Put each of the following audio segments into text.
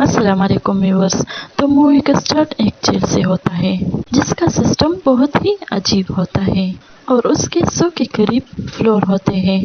अस्सलाम वालेकुम व्यूअर्स। तो मूवी का स्टार्ट एक जेल से होता है जिसका सिस्टम बहुत ही अजीब होता है और उसके 100 के करीब फ्लोर होते हैं।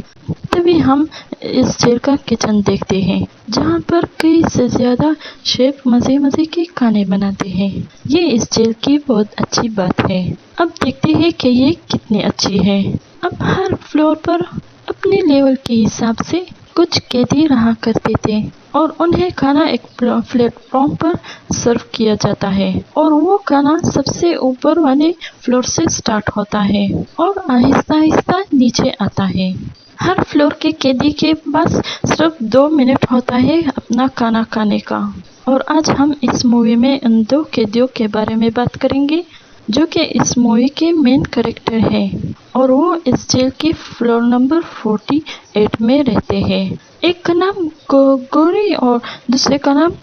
तभी हम इस जेल का किचन देखते हैं जहाँ पर कई से ज्यादा शेफ मजे मजे के खाने बनाते हैं। ये इस जेल की बहुत अच्छी बात है। अब देखते हैं कि ये कितनी अच्छी है। अब हर फ्लोर पर अपने लेवल के हिसाब से कुछ कैदी रहा करते थे और उन्हें खाना एक प्लेटफॉर्म पर सर्व किया जाता है और वो खाना सबसे ऊपर वाले फ्लोर से स्टार्ट होता है और आहिस्ता आहिस्ता नीचे आता है। हर फ्लोर के कैदी के पास सिर्फ 2 मिनट होता है अपना खाना खाने का। और आज हम इस मूवी में उन 2 कैदियों के बारे में बात करेंगे जो कि इस मूवी के मेन कैरेक्टर हैं और वो इस जेल के फ्लोर नंबर 48 में रहते हैं। एक का नाम गोरी और दूसरे का नाम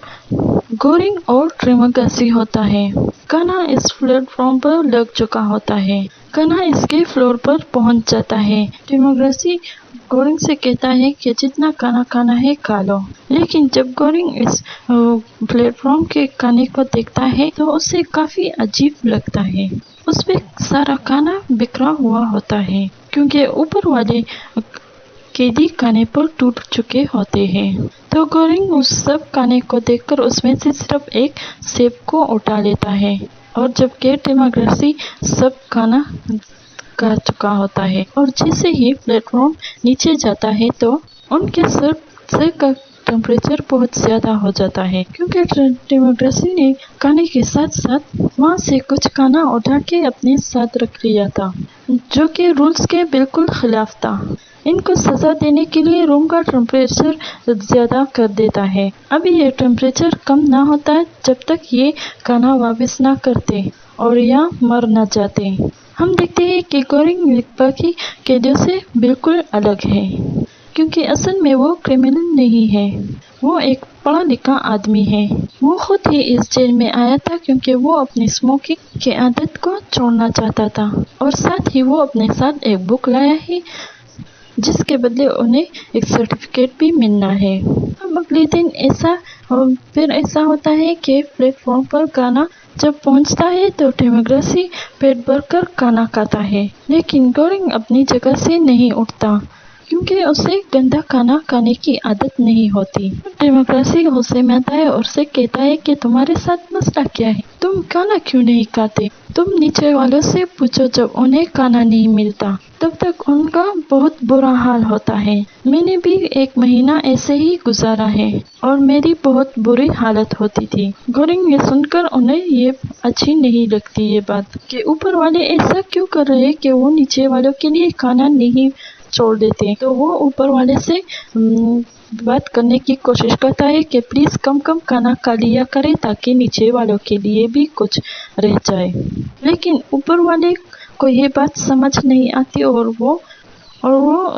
गोरिंग और ट्रिमगासी होता है। कान्हा इस प्लेटफॉर्म पर लग चुका होता है। कान्हा इसके फ्लोर पर पहुंच जाता है। ट्रिमगासी गोरिंग से कहता है कि जितना खाना खाना है खा लो, लेकिन जब गोरिंग इस प्लेटफॉर्म के खाने को देखता है तो उसे काफी अजीब लगता है। उसपे सारा खाना बिखरा हुआ होता है क्योंकि ऊपर वाले कैदी खाने पर टूट चुके होते हैं। तो गोरिंग उस सब खाने को देखकर उसमें से सिर्फ एक सेब को उठा लेता है और जबकि ट्रिमगासी सब खाना खा चुका होता है और जैसे ही प्लेटफॉर्म नीचे जाता है तो उनके सर का टेम्परेचर बहुत ज्यादा हो जाता है क्योंकि ट्रिमगासी ने खाने के साथ साथ वहाँ से कुछ खाना उठा के अपने साथ रख लिया था जो कि रूल्स के बिल्कुल खिलाफ था। इनको सजा देने के लिए रूम का टेम्परेचर ज्यादा कर देता है। अभी ये टेम्परेचर कम ना होता है जब तक ये खाना वापस ना करते और या मर ना जाते। हम देखते हैं कि गोरिंग बाकी कैदियों से बिल्कुल अलग है क्योंकि असल में वो क्रिमिनल नहीं है, वो एक पढ़ा लिखा आदमी है। वो खुद ही इस जेल में आया था क्योंकि वो अपनी स्मोकिंग की आदत को छोड़ना चाहता था और साथ ही वो अपने साथ एक बुक लाया है जिसके बदले उन्हें एक सर्टिफिकेट भी मिलना है। अब अगले दिन ऐसा होता है कि प्लेटफॉर्म पर खाना जब पहुंचता है तो ट्रिमगासी पेट भरकर खाना खाता है, लेकिन गोरिंग अपनी जगह से नहीं उठता क्योंकि उसे गंदा खाना खाने की आदत नहीं होती। ट्रिमगासी गुस्से में आता है और उसे कहता है कि तुम्हारे साथ मसला क्या है, तुम खाना क्यों नहीं खाते? तुम नीचे वालों से पूछो, जब उन्हें खाना नहीं मिलता तब तक उनका बहुत बुरा हाल होता है। मैंने भी 1 महीना ऐसे ही गुजारा है और मेरी बहुत बुरी हालत होती थी। गोरिंग ये सुनकर उन्हें ये अच्छी नहीं लगती ये बात कि ऊपर वाले ऐसा क्यों कर रहे हैं कि वो नीचे वालों के लिए खाना नहीं छोड़ देते। तो वो ऊपर वाले से बात करने की कोशिश करता है कि प्लीज कम कम खाना खा लिया करे ताकि नीचे वालों के लिए भी कुछ रह जाए, लेकिन ऊपर वाले को ये बात समझ नहीं आती और वो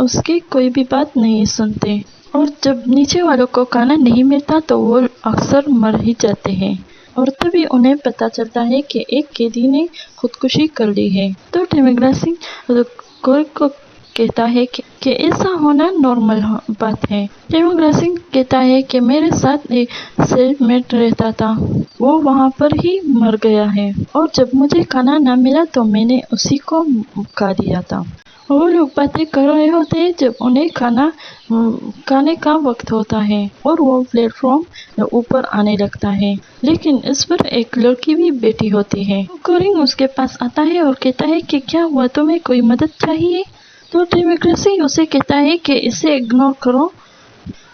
उसकी कोई भी बात नहीं सुनते और जब नीचे वालों को खाना नहीं मिलता तो वो अक्सर मर ही जाते हैं। और तभी उन्हें पता चलता है कि एक कैदी ने खुदकुशी कर ली है। तो ट्रिमगासी गोरिंग को कहता है कि ऐसा होना नॉर्मल बात है। ट्रिमगासी कहता है कि मेरे साथ एक सेलमेट रहता था, वो वहाँ पर ही मर गया है और जब मुझे खाना न मिला तो मैंने उसी को खा लिया था। वो लोग बातें कर रहे होते हैं जब उन्हें खाने का वक्त होता है और वो प्लेटफॉर्म ऊपर आने लगता है, लेकिन इस पर एक लड़की भी बैठी होती है। गोरिंग उसके पास आता है और कहता है कि क्या हुआ, तुम्हें कोई मदद चाहिए? तो ट्रिमगासी उसे कहता है कि इसे इग्नोर करो,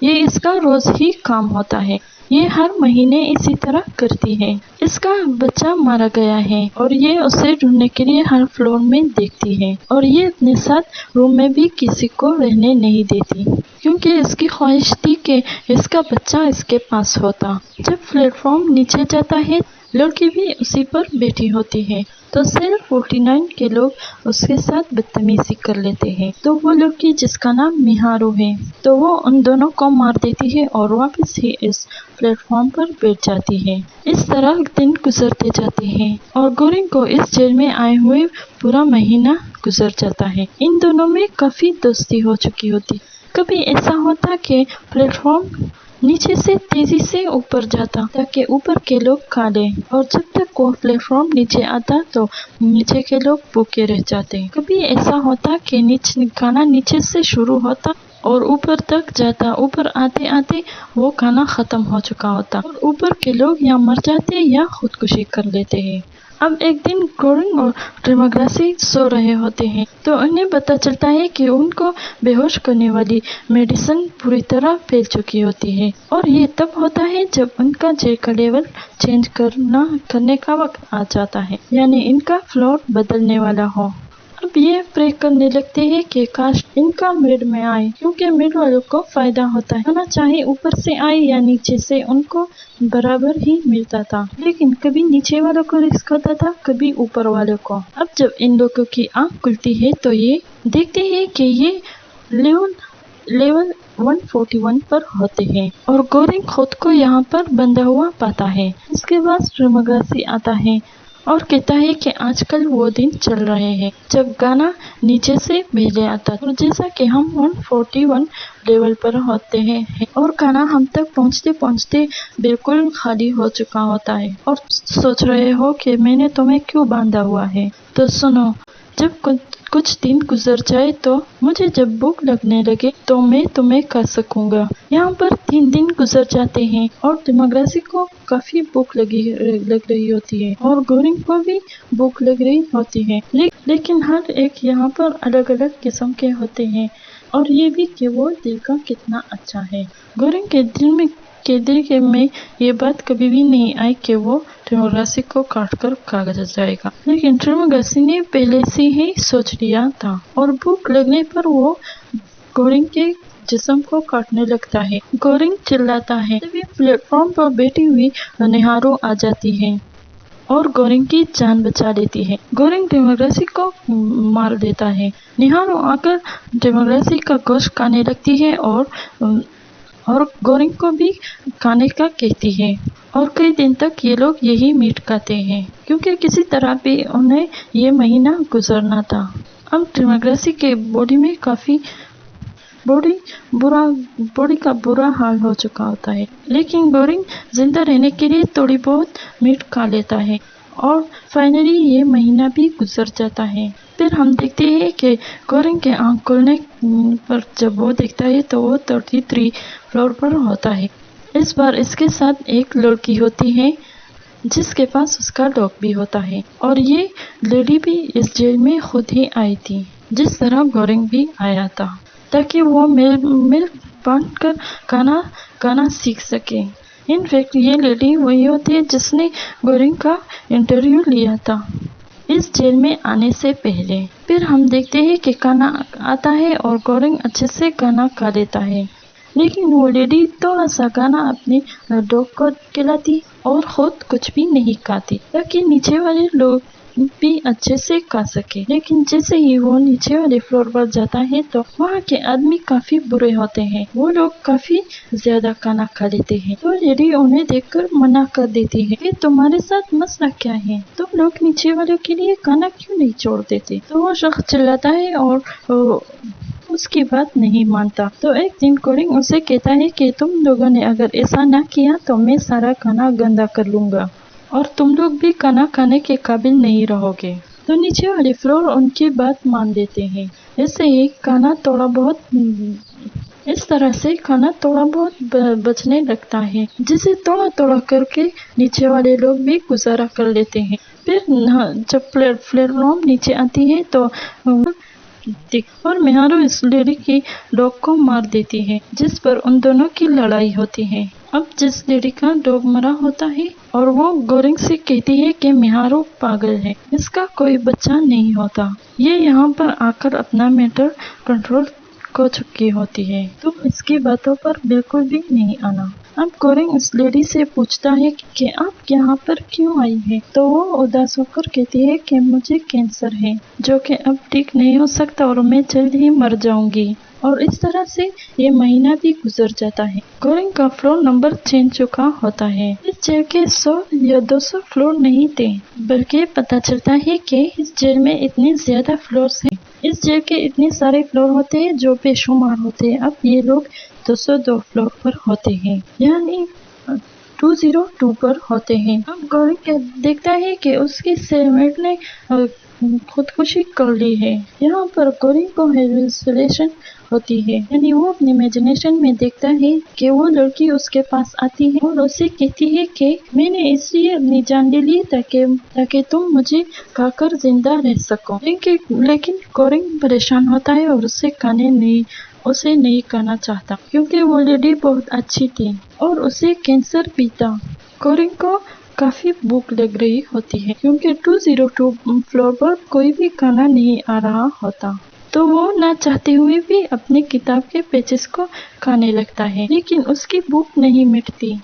ये इसका रोज ही काम होता है, ये हर महीने इसी तरह करती है। इसका बच्चा मारा गया है और ये उसे ढूंढने के लिए हर फ्लोर में देखती है और ये अपने साथ रूम में भी किसी को रहने नहीं देती क्योंकि इसकी ख्वाहिश थी कि इसका बच्चा इसके पास होता। जब प्लेटफॉर्म नीचे जाता है लड़की भी उसी पर बैठी होती है तो सेल 49 के लोग उसके साथ बदतमीजी कर लेते हैं। तो वो लड़की जिसका नाम मिहारू है तो वो उन दोनों को मार देती है और वापस ही इस प्लेटफॉर्म पर बैठ जाती है। इस तरह दिन गुजरते जाते हैं और गोरिंग को इस जेल में आए हुए पूरा महीना गुजर जाता है। इन दोनों में काफी दोस्ती हो चुकी होती। कभी ऐसा होता कि प्लेटफॉर्म नीचे से तेजी से ऊपर जाता ताकि ऊपर के लोग खा लें, और जब तक वो प्लेटफॉर्म नीचे आता तो नीचे के लोग भूखे रह जाते। कभी ऐसा होता कि खाना नीचे से शुरू होता और ऊपर तक जाता। ऊपर आते आते वो खाना खत्म हो चुका होता और ऊपर के लोग या मर जाते या खुदकुशी कर लेते हैं। अब एक दिन गोरिंग और ट्रिमाग्रासी सो रहे होते हैं तो उन्हें पता चलता है कि उनको बेहोश करने वाली मेडिसिन पूरी तरह फैल चुकी होती है, और ये तब होता है जब उनका जेल का लेवल चेंज करने का वक्त आ जाता है, यानी इनका फ्लोर बदलने वाला हो। अब ये प्रे करने लगते हैं कि काश इनका मिड में आए, क्योंकि मिड वालों को फायदा होता है ना, चाहे ऊपर से आए या नीचे से, उनको बराबर ही मिलता था। लेकिन कभी नीचे वालों को रिस्क होता था, कभी ऊपर वालों को। अब जब इन लोगों की आंख खुलती है तो ये देखते हैं कि ये लेवल 141 पर होते हैं और गोरिंग खुद को यहाँ पर बंधा हुआ पाता है। इसके बाद ट्रिमाग्रासी आता है और कहता है कि आजकल वो दिन चल रहे हैं जब गाना नीचे से पहले आता, और जैसा कि हम 141 लेवल पर होते हैं और गाना हम तक पहुंचते पहुंचते बिल्कुल खाली हो चुका होता है, और सोच रहे हो कि मैंने तुम्हें क्यों बांधा हुआ है। तो सुनो, जब कुछ दिन गुजर जाए तो मुझे जब भूख लगने लगे तो मैं तुम्हें कर सकूंगा। यहाँ पर 3 दिन गुजर जाते हैं और ट्रिमाग्रासी को काफी भूख लग रही होती है और गोरिंग को भी भूख लग रही होती है, लेकिन हर एक यहाँ पर अलग अलग किस्म के होते हैं, और ये भी कि वो दिल का कितना अच्छा है। गोरिंग के दिल में ये बात कभी भी नहीं आई कि वो ट्रिमाग्रासी को काटकर खा जाएगा, लेकिन ट्रिमाग्रासी ने पहले से ही सोच लिया था, और भूख लगने पर वो गोरिंग के जिस्म को काटने लगता है। गोरिंग चिल्लाता है, तभी प्लेटफॉर्म पर बैठी हुई निहारो आ जाती है और गोरिंग की जान बचा लेती है। गोरिंग ट्रिमाग्रासी को मार देता है। निहारो आकर ट्रिमाग्रासी का गोश्त खाने लगती है और गोरिंग को भी खाने का कहती है, और कई दिन तक ये लोग यही मीट खाते हैं, क्योंकि किसी तरह भी उन्हें ये महीना गुजरना था। अब ट्रिमाग्रासी के बॉडी का बुरा हाल हो चुका होता है, लेकिन गोरिंग जिंदा रहने के लिए थोड़ी बहुत मीट खा लेता है, और फाइनली ये महीना भी गुजर जाता है। फिर हम देखते हैं कि गोरिंग के आंख खुलने पर जब वो देखता है तो वो 33 फ्लोर पर होता है। इस बार इसके साथ एक लड़की होती है जिसके पास उसका डॉग भी होता है, और ये लेडी भी इस जेल में खुद ही आई थी, जिस तरह गोरिंग भी आया था, ताकि वो मिल बांट कर गाना सीख सके। इनफैक्ट ये लेडी वही होती है जिसने गोरिंग का इंटरव्यू लिया था इस जेल में आने से पहले। फिर हम देखते हैं कि गाना आता है और गोरिंग अच्छे से गाना खा लेता है, लेकिन वो लेडी थोड़ा सा गाना अपने डॉग को खिलाती और खुद कुछ भी नहीं खाती, ताकि नीचे वाले लोग भी अच्छे से खा सके। लेकिन जैसे ही वो नीचे वाले फ्लोर पर जाता है तो वहाँ के आदमी काफी बुरे होते हैं, वो लोग काफी ज्यादा खाना खा लेते हैं। तो लेडी उन्हें देखकर मना कर देती है कि तुम्हारे साथ मसला क्या है, तुम लोग नीचे वालों के लिए खाना क्यों नहीं छोड़ देते। तो वो शख्स चिल्लाता है और उसकी बात नहीं मानता। तो एक दिन गोरिंग उसे कहता है कि तुम लोगों ने अगर ऐसा ना किया तो मैं सारा खाना गंदा कर लूंगा और तुम लोग भी खाना खाने के काबिल नहीं रहोगे। तो नीचे वाले फ्लोर उनकी बात मान लेते हैं। ऐसे ही खाना थोड़ा बहुत इस तरह से खाना थोड़ा बहुत बचने लगता है, जिसे थोड़ा थोड़ा करके नीचे वाले लोग भी गुजारा कर लेते हैं। फिर जब प्लेटफॉर्म नीचे आती है तो और मेहारो इस लेडी की डॉग को मार देती है, जिस पर उन दोनों की लड़ाई होती है। अब जिस लेडी का डॉग मरा होता है और वो गोरिंग से कहती है कि मेहारो पागल है, इसका कोई बच्चा नहीं होता, ये यहाँ पर आकर अपना मैटर कंट्रोल खो चुकी होती है, तुम इसकी बातों पर बिल्कुल भी नहीं आना। अब गोरिंग उस लेडी से पूछता है कि आप यहाँ पर क्यों आई है, तो वो उदास होकर कहती है कि मुझे कैंसर है जो कि अब ठीक नहीं हो सकता और मैं जल्द ही मर जाऊंगी। और इस तरह से ये महीना भी गुजर जाता है। गोरिंग का फ्लोर नंबर चेंज चुका होता है। इस जेल के 100 या 200 फ्लोर नहीं थे, बल्कि पता चलता है कि इस जेल में इतने ज्यादा फ्लोर्स हैं। इस जेल के इतने सारे फ्लोर होते हैं जो बेशुमार होते हैं। अब ये लोग 202 फ्लोर पर होते हैं, यानी 202 पर होते हैं। अब गौरी देखता है कि उसकी सेलमेट ने खुदकुशी कर ली है। यहाँ पर गौरी को हेलुसिनेशन होती है, यानी वो अपनी इमेजिनेशन में देखता है कि वो लड़की उसके पास आती है और उसे कहती है कि मैंने इसलिए अपनी जान ले ली ताकि तुम मुझे खाकर जिंदा रह सको। लेकिन गौरी परेशान होता है और उसे नहीं खाना चाहता, क्योंकि वो लेडी बहुत अच्छी थी और उसे कैंसर भी था। गौरी को काफी भूख लग रही होती है, क्योंकि 202 फ्लोर पर कोई भी खाना नहीं आ रहा होता, तो वो ना चाहते हुए भी अपनी किताब के पेजेस को खाने लगता है, लेकिन उसकी भूख नहीं मिटती।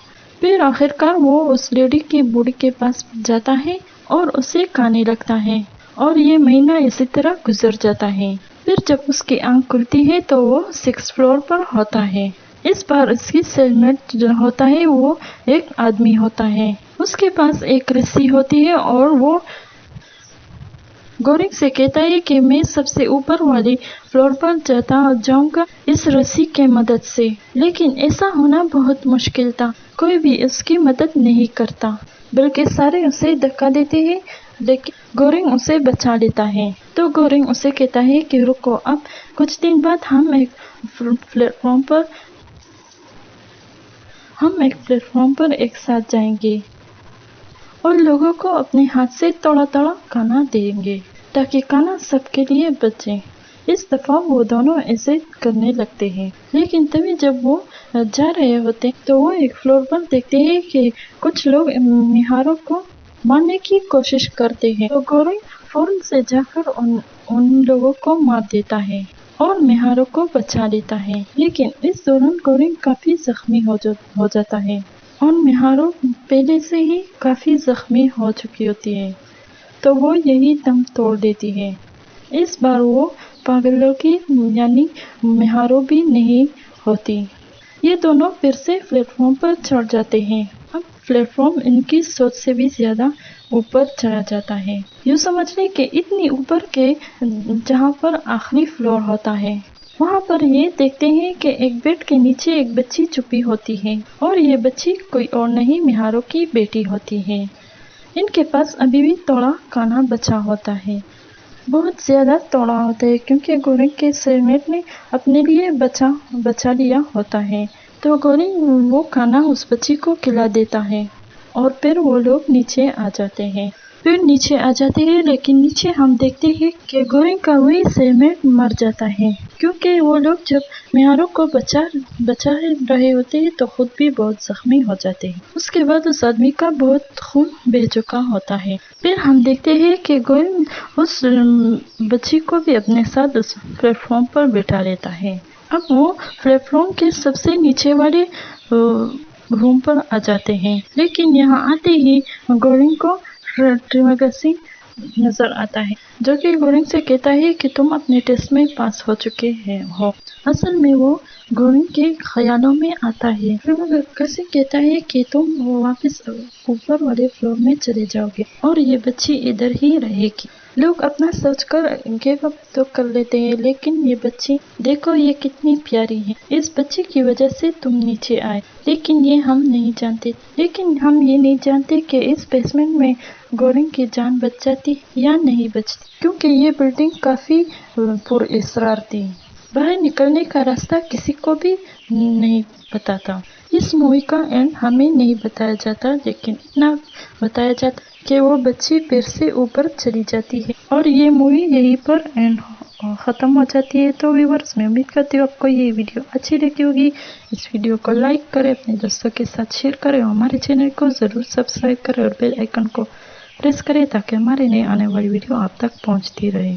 फिर आखिरकार वो उस लेडी की बूढ़ी के पास जाता है और उसे खाने लगता है, और ये महीना इसी तरह गुजर जाता है। फिर जब उसकी आंख खुलती है तो वो 6 फ्लोर पर होता है। इस बार उसकी सेलमेट जो होता है वो एक आदमी होता है। उसके पास एक रस्सी होती है और वो गौरी से कहता है कि मैं सबसे ऊपर वाली फ्लोर पर जाऊंगा इस रस्सी के मदद से, लेकिन ऐसा होना बहुत मुश्किल था। कोई भी उसकी मदद नहीं करता, बल्कि सारे उसे धक्का देते हैं, लेकिन गौरी उसे बचा लेता है। तो गौरी उसे कहता है कि रुको, अब कुछ दिन बाद हम एक प्लेटफॉर्म पर एक साथ जाएंगे और लोगों को अपने हाथ से थोड़ा थोड़ा खाना देंगे ताकि खाना सबके लिए बचे। इस दफा वो दोनों ऐसे करने लगते हैं, लेकिन तभी जब वो जा रहे होते तो वो एक फ्लोर पर देखते हैं कि कुछ लोग मिहारों को मारने की कोशिश करते हैं। तो गौरी फौरन से जाकर उन लोगों को मार देता है और मिहारों को बचा लेता है, लेकिन इस दौरान गौरी काफी जख्मी हो जाता है और मिहारों पहले से ही काफी जख्मी हो चुकी होती है, तो वो यही दम तोड़ देती है। इस बार वो पागलों की यानी मिहारों भी नहीं होती। ये दोनों फिर से प्लेटफॉर्म पर चढ़ जाते हैं। अब प्लेटफॉर्म इनकी सोच से भी ज्यादा ऊपर चढ़ा जाता है। यूँ समझ लें कि इतनी ऊपर के जहाँ पर आखिरी फ्लोर होता है, वहाँ पर ये देखते हैं कि एक बेड के नीचे एक बच्ची छुपी होती है, और ये बच्ची कोई और नहीं मिहारों की बेटी होती है। इनके पास अभी भी थोड़ा खाना बचा होता है, बहुत ज्यादा थोड़ा होता है, क्योंकि गौरी के सेलमेट ने अपने लिए बचा लिया होता है। तो गौरी वो खाना उस बच्ची को खिला देता है और फिर वो लोग नीचे आ जाते हैं। लेकिन नीचे हम देखते हैं कि गौरी का वही सेलमेट मर जाता है, क्योंकि वो लोग जब मिहारों को बचा रहे होते हैं तो खुद भी बहुत जख्मी हो जाते हैं। उसके बाद उस आदमी का बहुत खून बह चुका होता है। फिर हम देखते हैं कि गौरी उस बच्ची को भी अपने साथ उस प्लेटफॉर्म पर बैठा लेता है। अब वो प्लेटफॉर्म के सबसे नीचे वाले रूम पर आ जाते हैं, लेकिन यहाँ आते ही गौरी को ट्रिमेगसी नजर आता है, जो कि गौरी से कहता है कि तुम अपने टेस्ट में पास हो चुके हो। असल में वो गौरी के ख्यालों में आता है। ट्रिमेगसी कहता है कि तुम वापस ऊपर वाले फ्लोर में चले जाओगे और ये बच्ची इधर ही रहेगी। लोग अपना सोचकर गिव अप तो कर लेते हैं, लेकिन ये बच्ची देखो, ये कितनी प्यारी है। इस बच्ची की वजह से तुम नीचे आए, लेकिन हम ये नहीं जानते कि इस बेसमेंट में गौरी की जान बच जाती या नहीं बचती, क्योंकि ये बिल्डिंग काफी पुरअसरार थी। बाहर निकलने का रास्ता किसी को भी नहीं पता था। इस मूवी का एंड हमें नहीं बताया जाता, लेकिन इतना बताया जाता कि वो बच्ची फिर से ऊपर चली जाती है और ये मूवी यहीं पर एंड खत्म हो जाती है। तो व्यूअर्स, मैं उम्मीद करती हूँ आपको ये वीडियो अच्छी लगी होगी। इस वीडियो को लाइक करें, अपने दोस्तों के साथ शेयर करें, हमारे चैनल को जरूर सब्सक्राइब करें और बेल आइकन को प्रेस करें ताकि हमारे नए आने वाली वीडियो आप तक पहुँचती रहे।